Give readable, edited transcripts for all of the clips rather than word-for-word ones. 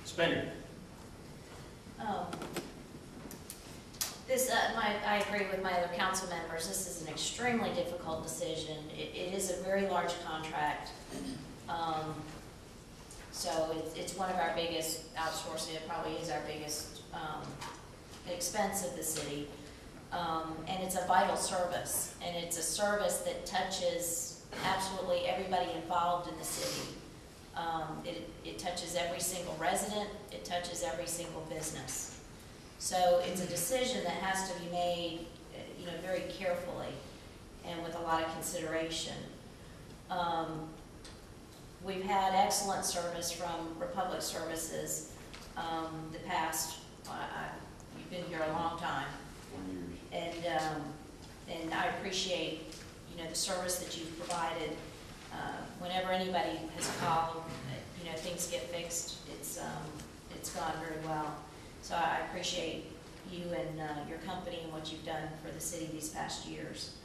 Spender. I agree with my other council members. This is an extremely difficult decision. It is a very large contract. So it's one of our biggest outsourcing. It probably is our biggest expense of the city. And it's a vital service. And it's a service that touches absolutely everybody involved in the city. It touches every single resident. It touches every single business. So it's a decision that has to be made, very carefully and with a lot of consideration. We've had excellent service from Republic Services the past. You've been here a long time, 4 years, and I appreciate the service that you've provided. Whenever anybody has called, things get fixed. It's gone very well. So I appreciate you and your company and what you've done for the city these past years.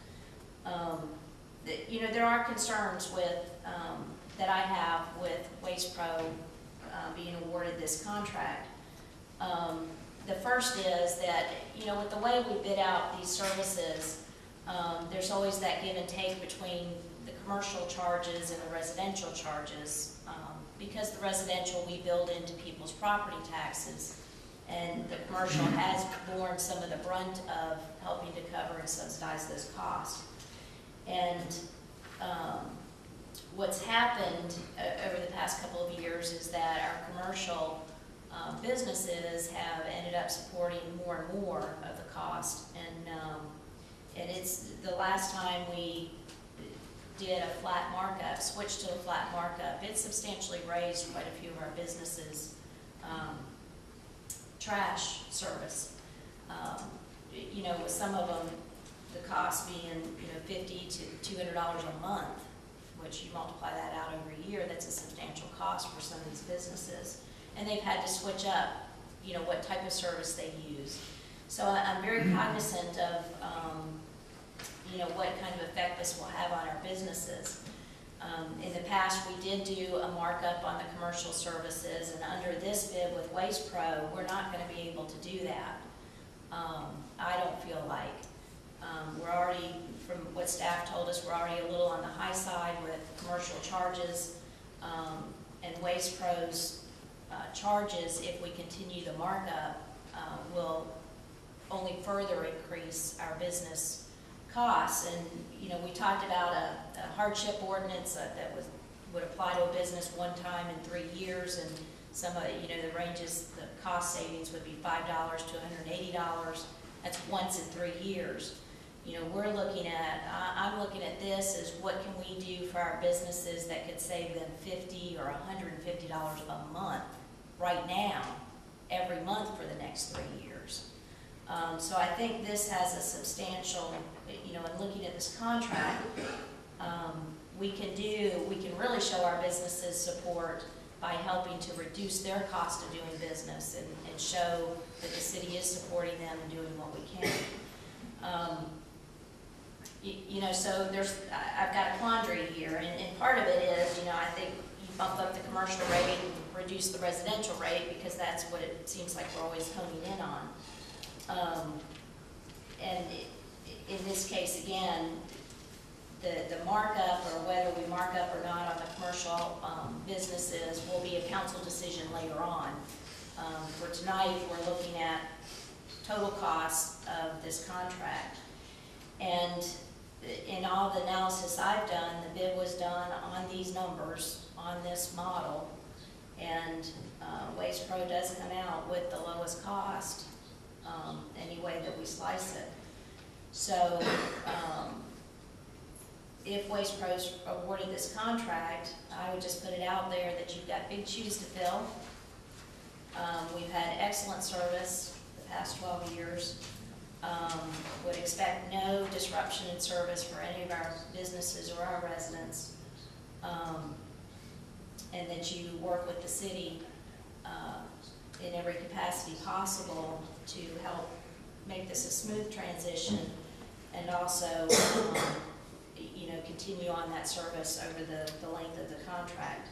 There are concerns with that I have with Waste Pro being awarded this contract. The first is that with the way we bid out these services, there's always that give and take between the commercial charges and the residential charges. Because the residential we build into people's property taxes, and the commercial has borne some of the brunt of helping to cover and subsidize those costs. And what's happened over the past couple of years is that our commercial businesses have ended up supporting more and more of the cost. And it's the last time we did a flat markup, switched to a flat markup, it substantially raised quite a few of our businesses' trash service. With some of them, the cost being $50 to $200 a month, which you multiply that out over a year, that's a substantial cost for some of these businesses. And they've had to switch up, what type of service they use. So I'm very cognizant of, what kind of effect this will have on our businesses. In the past, we did do a markup on the commercial services, and under this bid with Waste Pro, we're not going to be able to do that. I don't feel like. We're already, from what staff told us, we're already a little on the high side with commercial charges, and Waste Pro's charges, if we continue the markup, will only further increase our business costs. And we talked about a hardship ordinance that would apply to a business one time in 3 years, and some of the ranges, the cost savings would be $5 to $180. That's once in 3 years. We're looking at, I'm looking at this as what can we do for our businesses that could save them $50 or $150 a month right now, every month for the next 3 years. So I think this has a substantial, in looking at this contract, we can really show our businesses support by helping to reduce their cost of doing business and show that the city is supporting them and doing what we can. So I've got a quandary here, and part of it is, I think you bump up the commercial rate and reduce the residential rate because that's what it seems like we're always honing in on. And in this case, again, the markup, or whether we mark up or not on the commercial businesses, will be a council decision later on. For tonight, we're looking at total cost of this contract. And in all the analysis I've done, the bid was done on these numbers, on this model, and Waste Pro does come out with the lowest cost any way that we slice it. So if Waste Pro's awarded this contract, I would just put it out there that you've got big shoes to fill. We've had excellent service the past 12 years. Would expect no disruption in service for any of our businesses or our residents, and that you work with the city in every capacity possible to help make this a smooth transition, and also continue on that service over the length of the contract.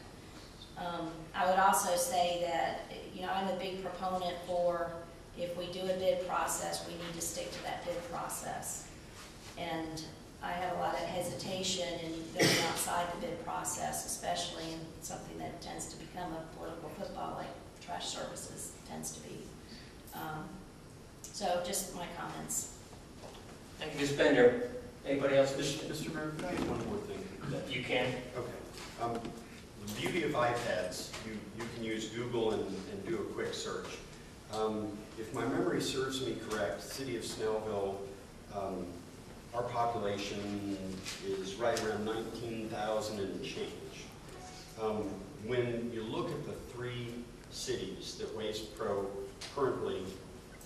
I would also say that you know, I'm a big proponent for, if we do a bid process, we need to stick to that bid process. And I have a lot of hesitation in going outside the bid process, especially in something that tends to become a political football, like trash services tends to be. So just my comments. Thank you, Ms. Bender. Anybody else? Mr. Mayor, can I add one more thing? You can. Okay. The beauty of iPads, you can use Google and do a quick search. If my memory serves me correct, City of Snellville, our population is right around 19,000 and change. When you look at the 3 cities that Waste Pro currently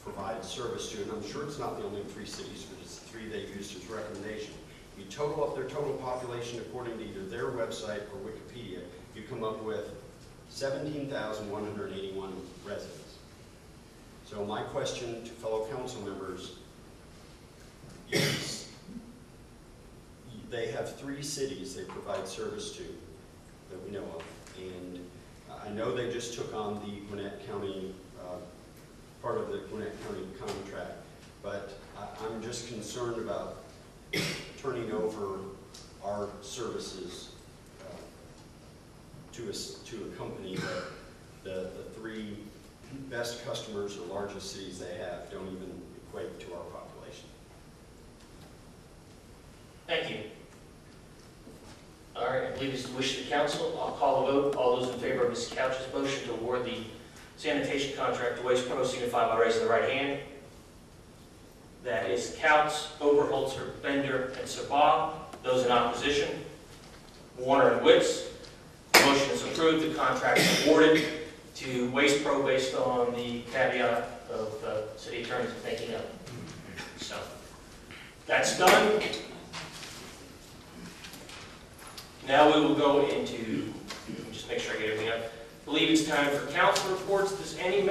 provides service to, and I'm sure it's not the only 3 cities, but it's the 3 they used as recommendation. You total up their total population according to either their website or Wikipedia, you come up with 17,181 residents. So my question to fellow council members is, they have 3 cities they provide service to that we know of, and I know they just took on the Gwinnett County, part of the Gwinnett County contract, but I'm just concerned about turning over our services to a company that the 3 best customers or largest cities they have don't even equate to our population. Thank you. All right, I believe it's the wish of the council. I'll call the vote. All those in favor of Ms. Couch's motion to award the sanitation contract to Waste Pro signify by raising the right hand. That is Couch, Oberholzer, Bender, and Sabah. Those in opposition, Warner and Witz. The motion is approved. The contract is awarded to Waste Pro based on the caveat of the city attorney's making up. So that's done. Now we will go into, just make sure I get everything up. I believe it's time for council reports. Does any